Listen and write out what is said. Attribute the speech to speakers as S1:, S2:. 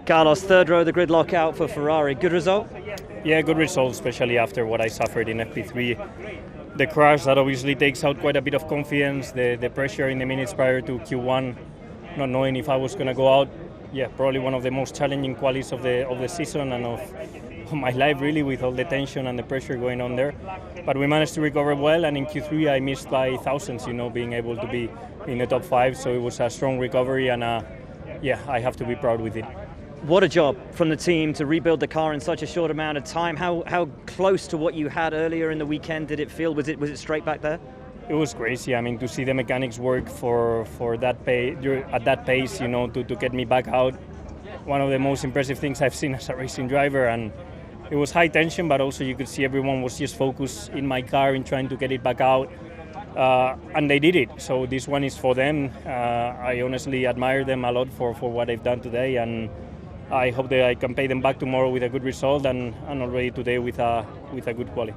S1: Carlos, third row of the grid lockout for Ferrari. Good result?
S2: Yeah, good result, especially after what I suffered in FP3. The crash, that obviously takes out quite a bit of confidence, the pressure in the minutes prior to Q1, not knowing if I was going to go out. Yeah, probably one of the most challenging qualities of the season and of my life, really, with all the tension and the pressure going on there. But we managed to recover well, and in Q3 I missed by thousands, being able to be in the top 5. So it was a strong recovery, and yeah, I have to be proud with it.
S1: What a job from the team to rebuild the car in such a short amount of time. How close to what you had earlier in the weekend did it feel? Was it straight back there?
S2: It was crazy. I mean, to see the mechanics work for that at that pace, to get me back out. One of the most impressive things I've seen as a racing driver, and it was high tension, but also you could see everyone was just focused in my car in trying to get it back out. And they did it. So this one is for them. I honestly admire them a lot for what they've done today, and I hope that I can pay them back tomorrow with a good result and already today with a good quali.